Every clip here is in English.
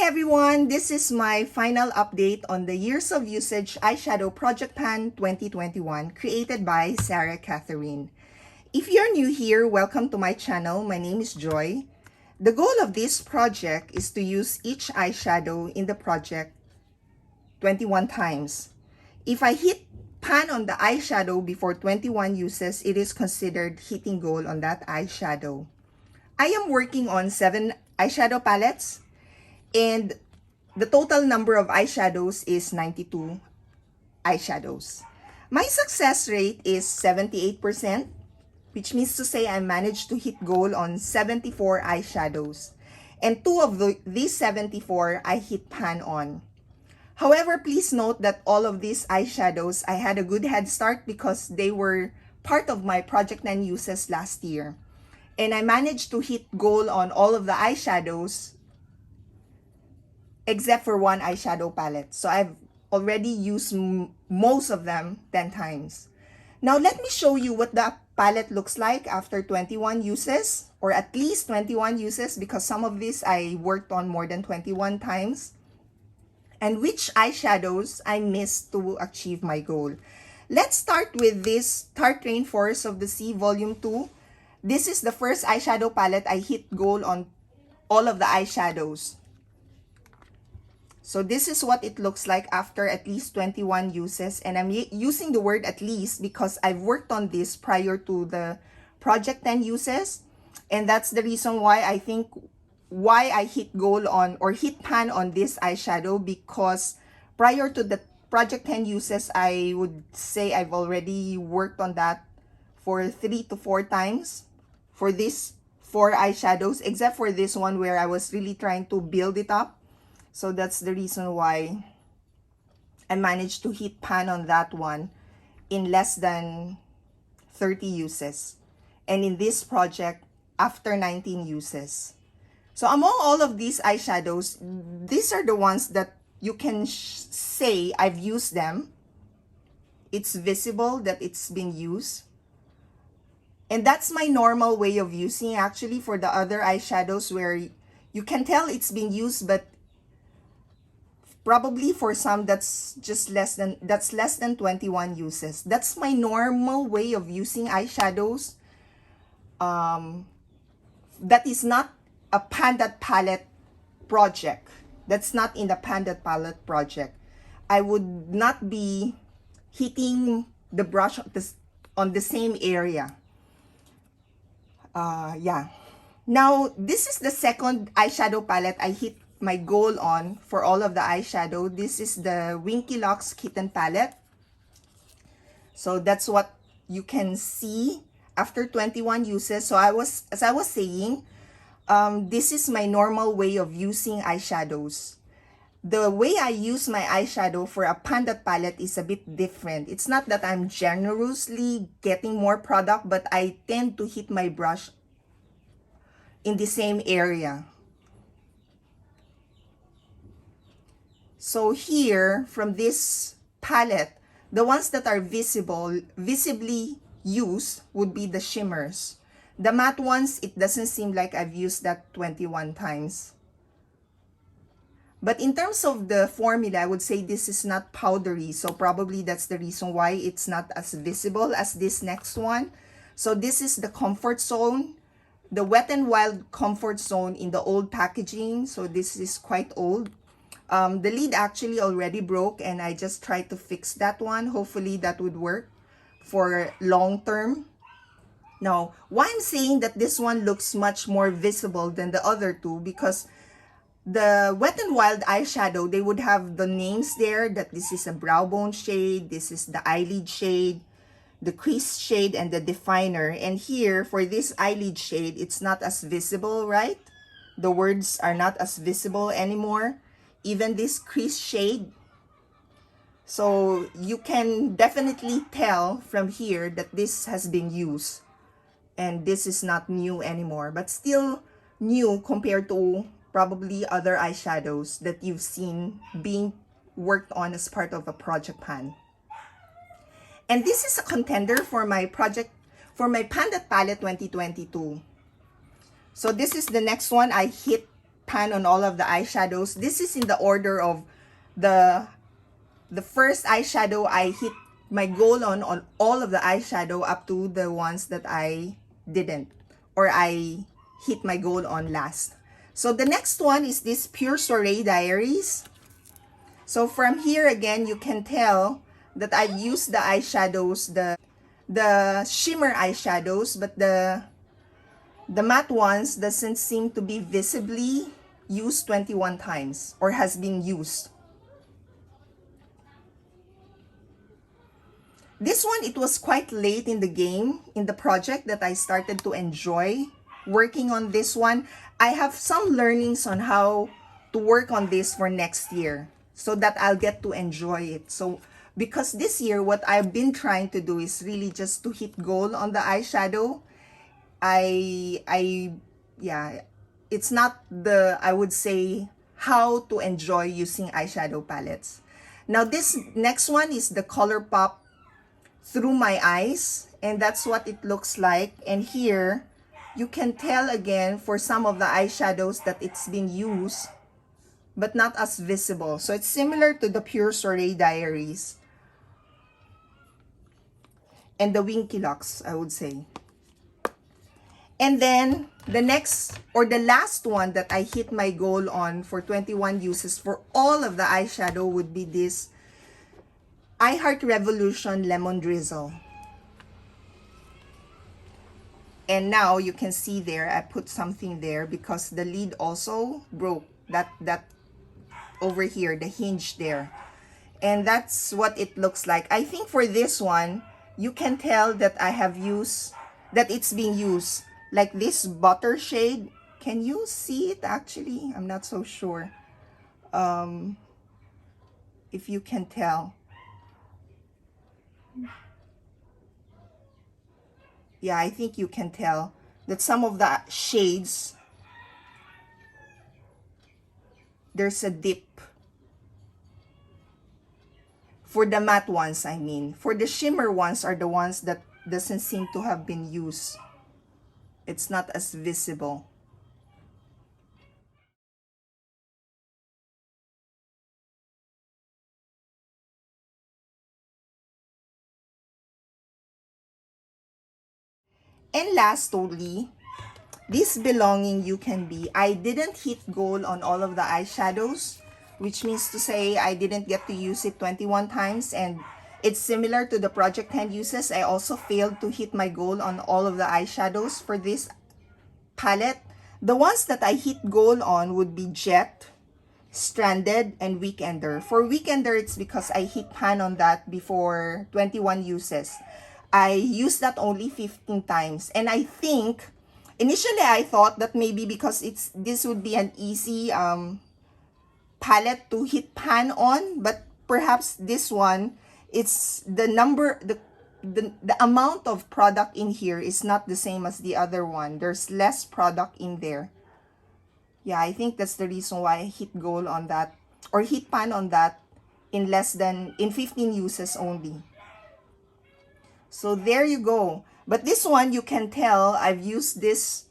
everyone, this is my final update on the Years of Usage Eyeshadow Project Pan 2021 created by Sarah Katherine. If you're new here, welcome to my channel. My name is Joy. The goal of this project is to use each eyeshadow in the project 21 times. If I hit pan on the eyeshadow before 21 uses, it is considered hitting goal on that eyeshadow. I am working on 7 eyeshadow palettes. And the total number of eyeshadows is 92 eyeshadows. My success rate is 78%, which means to say I managed to hit goal on 74 eyeshadows. And 2 of these 74 I hit pan on. However, please note that all of these eyeshadows, I had a good head start because they were part of my Project 9 uses last year. And I managed to hit goal on all of the eyeshadows except for one eyeshadow palette. So I've already used most of them 10 times. Now let me show you what the palette looks like after 21 uses, or at least 21 uses, because some of these I worked on more than 21 times, and which eyeshadows I missed to achieve my goal. Let's start with this Tarte Rainforest of the Sea Volume 2. This is the first eyeshadow palette I hit goal on all of the eyeshadows. So this is what it looks like after at least 21 uses. And I'm using the word at least because I've worked on this prior to the Project 10 uses. And that's the reason why I think why I hit goal on or hit pan on this eyeshadow, because prior to the Project 10 uses, I would say I've already worked on that for 3 to 4 times for these 4 eyeshadows, except for this one where I was really trying to build it up. So that's the reason why I managed to hit pan on that one in less than 30 uses. And in this project, after 19 uses. So among all of these eyeshadows, these are the ones that you can say I've used them. It's visible that it's been used. And that's my normal way of using actually for the other eyeshadows, where you can tell it's been used, but probably for some that's less than 21 uses. That's my normal way of using eyeshadows. That is not a Pandat palette project. That's not in the Pandat palette project. I would not be hitting the brush on the same area. Yeah. Now, this is the second eyeshadow palette I hit my goal on for all of the eyeshadow. This is the Winky Locks Kitten palette. So that's what you can see after 21 uses. So as I was saying, this is my normal way of using eyeshadows. The way I use my eyeshadow for a Pandat palette is a bit different. It's not that I'm generously getting more product, but I tend to hit my brush in the same area. So here, from this palette, the ones that are visibly used would be the shimmers. The matte ones, it doesn't seem like I've used that 21 times. But in terms of the formula, I would say this is not powdery. So probably that's the reason why it's not as visible as this next one. So this is the Comfort Zone, the Wet n Wild Comfort Zone in the old packaging. So this is quite old. The lid actually already broke, and I just tried to fix that one. Hopefully that would work for long term. Now, why I'm saying that this one looks much more visible than the other two, because the Wet n Wild eyeshadow, they would have the names there that this is a brow bone shade, this is the eyelid shade, the crease shade, and the definer. And here, for this eyelid shade, it's not as visible, right? The words are not as visible anymore. Even this crease shade. So you can definitely tell from here that this has been used. And this is not new anymore, but still new compared to probably other eyeshadows that you've seen being worked on as part of a project pan. And this is a contender for my Pandat Palette 2022. So this is the next one I hit pan on all of the eyeshadows. This is in the order of the first eyeshadow I hit my goal on all of the eyeshadow up to the ones that I didn't, or I hit my goal on last. So the next one is this Pure Soiree Diaries. So from here again, you can tell that I've used the eyeshadows, the shimmer eyeshadows, but the matte ones doesn't seem to be visibly used 21 times or has been used. This one, it was quite late in the game, in the project, that I started to enjoy working on this one. I have some learnings on how to work on this for next year so that I'll get to enjoy it. So because this year, what I've been trying to do is really just to hit goal on the eyeshadow. Yeah, it's not I would say, how to enjoy using eyeshadow palettes. Now this next one is the ColourPop Through My Eyes, and that's what it looks like. And here you can tell again for some of the eyeshadows that it's been used but not as visible. So it's similar to the Pure Soiree Diaries and the Winky Locks, I would say. And then the next, or the last one that I hit my goal on for 21 uses for all of the eyeshadow would be this I Heart Revolution Lemon Drizzle. And now you can see there, I put something there because the lid also broke. That over here, the hinge there. And that's what it looks like. I think for this one, you can tell that I have used, that it's being used. Like this butter shade. Can you see it actually? I'm not so sure. If you can tell. Yeah, I think you can tell that some of the shades, there's a dip. For the matte ones, I mean. For the shimmer ones are the ones that doesn't seem to have been used. It's not as visible. And lastly, this Belonging You Can Be. I didn't hit goal on all of the eyeshadows, which means to say I didn't get to use it 21 times, and it's similar to the Project 10 uses. I also failed to hit my goal on all of the eyeshadows for this palette. The ones that I hit goal on would be Jet, Stranded, and Weekender. For Weekender, it's because I hit pan on that before 21 uses. I used that only 15 times. And I think, initially I thought that maybe because this would be an easy palette to hit pan on, but perhaps this one, it's the number, the amount of product in here is not the same as the other one. There's less product in there. Yeah, I think that's the reason why I hit goal on that, or hit pan on that in 15 uses only. So there you go. But this one, you can tell I have used this.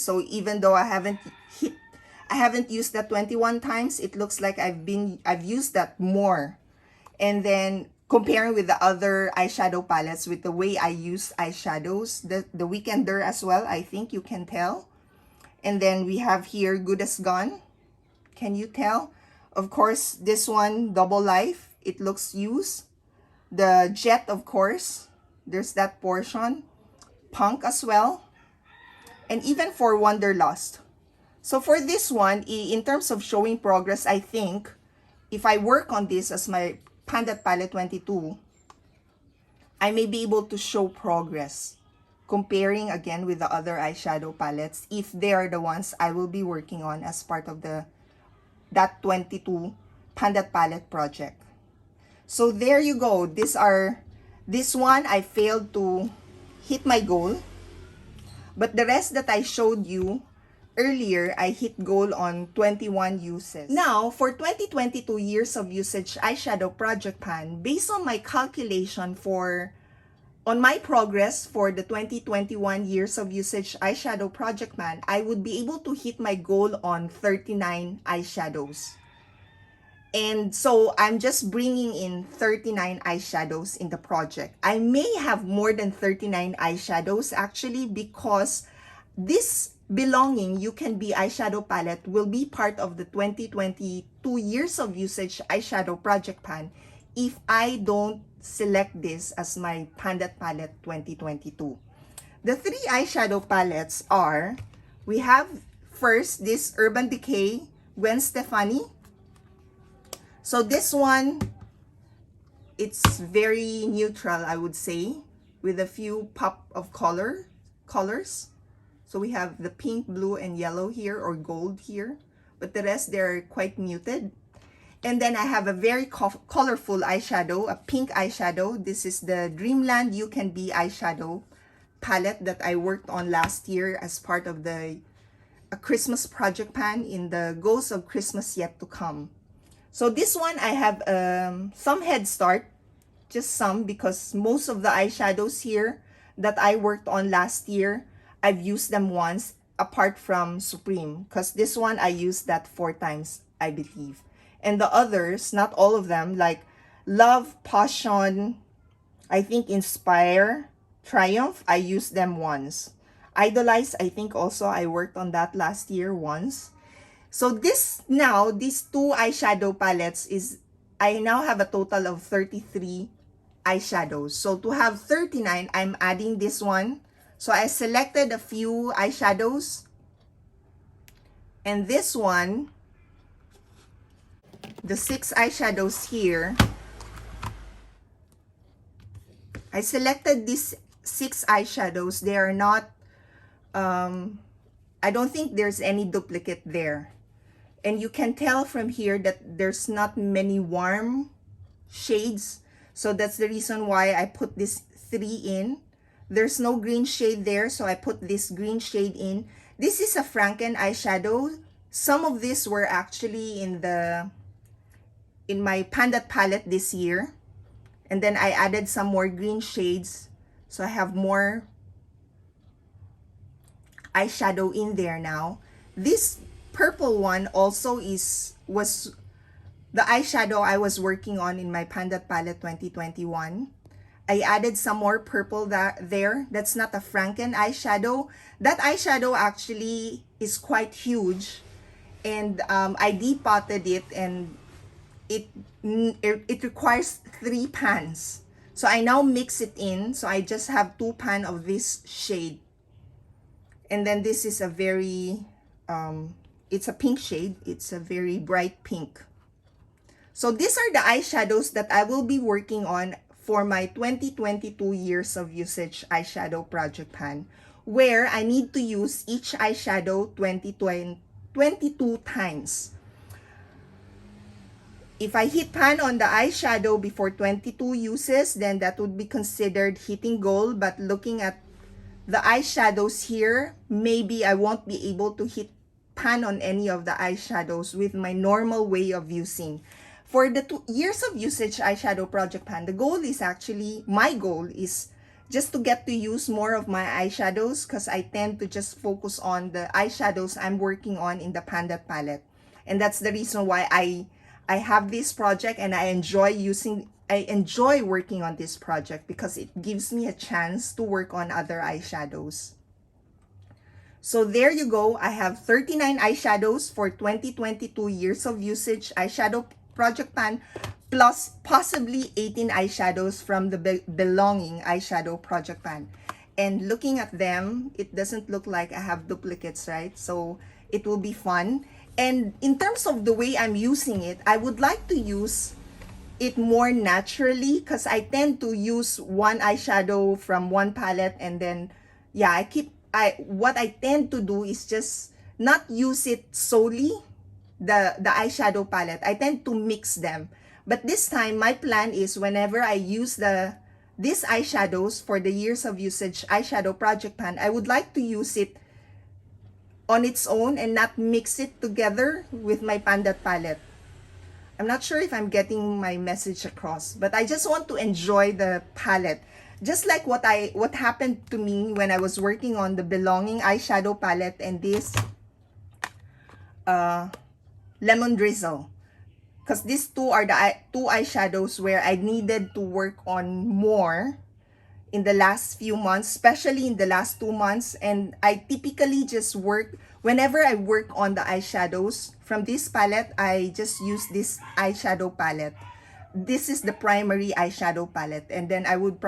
So even though I haven't used that 21 times, it looks like I've used that more. And then comparing with the other eyeshadow palettes, with the way I use eyeshadows, the Weekender as well, I think you can tell. And then we have here Good as Gone. Can you tell? Of course, this one, Double Life, it looks used. The Jet, of course, there's that portion. Punk as well. And even for Wanderlust. So for this one, in terms of showing progress, I think if I work on this as my Pandat Palette 22, I may be able to show progress comparing again with the other eyeshadow palettes if they are the ones I will be working on as part of that 22 Pandat Palette project. So there you go. This one I failed to hit my goal, but the rest that I showed you earlier, I hit goal on 21 uses. Now, for 2022 years of usage eyeshadow project pan, based on my calculation for on my progress for the 2021 years of usage eyeshadow project plan, I would be able to hit my goal on 39 eyeshadows. And so I'm just bringing in 39 eyeshadows in the project. I may have more than 39 eyeshadows actually, because this belonging You Can Be eyeshadow palette will be part of the 2022 years of usage eyeshadow project pan if I don't select this as my Panda palette 2022. The three eyeshadow palettes are, we have first this Urban Decay Gwen Stefani. So this one, it's very neutral, I would say, with a few pop of colors. So we have the pink, blue, and yellow here, or gold here, but the rest, they're quite muted. And then I have a very colorful eyeshadow, a pink eyeshadow. This is the Dreamland You Can Be eyeshadow palette that I worked on last year as part of a Christmas project pan in the Ghosts of Christmas Yet to Come. So this one, I have some head start, just some, because most of the eyeshadows here that I worked on last year, I've used them once, apart from Supreme, because this one I used that 4 times, I believe. And the others, not all of them, like Love, Passion, I think Inspire, Triumph, I used them once. Idolize, I think also I worked on that last year once. So these 2 eyeshadow palettes I now have a total of 33 eyeshadows. So to have 39, I'm adding this one. So I selected a few eyeshadows. And this one, the 6 eyeshadows here, I selected these 6 eyeshadows. They are not, I don't think there's any duplicate there. And you can tell from here that there's not many warm shades. So that's the reason why I put this 3 in. There's no green shade there, so I put this green shade in. This is a Franken eyeshadow. Some of these were actually in my Panda palette this year. And then I added some more green shades. So I have more eyeshadow in there now. This purple one also was the eyeshadow I was working on in my Panda palette 2021. I added some more purple there. That's not a Franken eyeshadow. That eyeshadow actually is quite huge, and I depotted it, and it requires 3 pans. So I now mix it in. So I just have 2 pans of this shade, and then this is a very it's a pink shade. It's a very bright pink. So these are the eyeshadows that I will be working on for my 2022 years of usage eyeshadow project pan, where I need to use each eyeshadow 22 times. If I hit pan on the eyeshadow before 22 uses, then that would be considered hitting goal. But looking at the eyeshadows here, maybe I won't be able to hit pan on any of the eyeshadows with my normal way of using. For the 2 years of usage eyeshadow project pan, the goal is actually, my goal is just to get to use more of my eyeshadows, because I tend to just focus on the eyeshadows I'm working on in the Panda palette. And that's the reason why I have this project, and I enjoy working on this project, because it gives me a chance to work on other eyeshadows. So there you go. I have 39 eyeshadows for 2022 years of usage eyeshadow project pan, plus possibly 18 eyeshadows from the belonging eyeshadow project pan. And looking at them, it doesn't look like I have duplicates, right? So it will be fun. And in terms of the way I'm using it, I would like to use it more naturally, because I tend to use one eyeshadow from one palette, and then what I tend to do is just not use it solely, the eyeshadow palette. I tend to mix them. But this time, my plan is whenever I use these eyeshadows for the years of usage eyeshadow project pan, I would like to use it on its own and not mix it together with my Panda palette. I'm not sure if I'm getting my message across, but I just want to enjoy the palette. Just like what happened to me when I was working on the Belonging eyeshadow palette and this Lemon Drizzle. Because these two are the two eyeshadows where I needed to work on more in the last few months, especially in the last 2 months. And I typically just work, whenever I work on the eyeshadows from this palette, I just use this eyeshadow palette. This is the primary eyeshadow palette. And then I would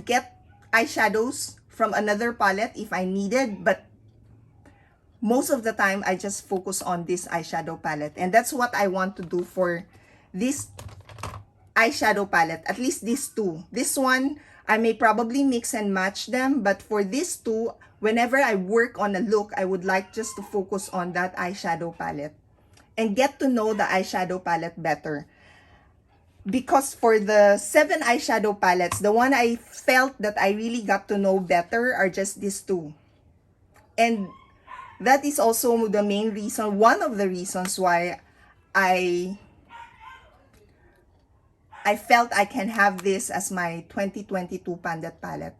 get eyeshadows from another palette if I needed, but most of the time I just focus on this eyeshadow palette. And that's what I want to do for this eyeshadow palette, at least these two. This one, I may probably mix and match them, but for these two, whenever I work on a look, I would like just to focus on that eyeshadow palette and get to know the eyeshadow palette better. Because for the 7 eyeshadow palettes, the one I felt that I really got to know better are just these two. And that is also the main reason, one of the reasons why I felt I can have this as my 2022 Pandat palette.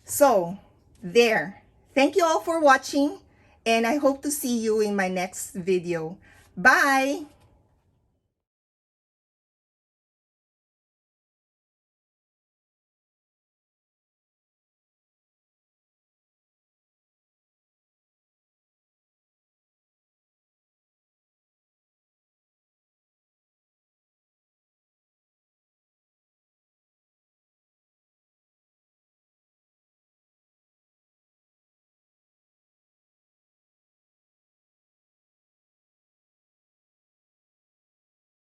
So, there. Thank you all for watching, and I hope to see you in my next video. Bye!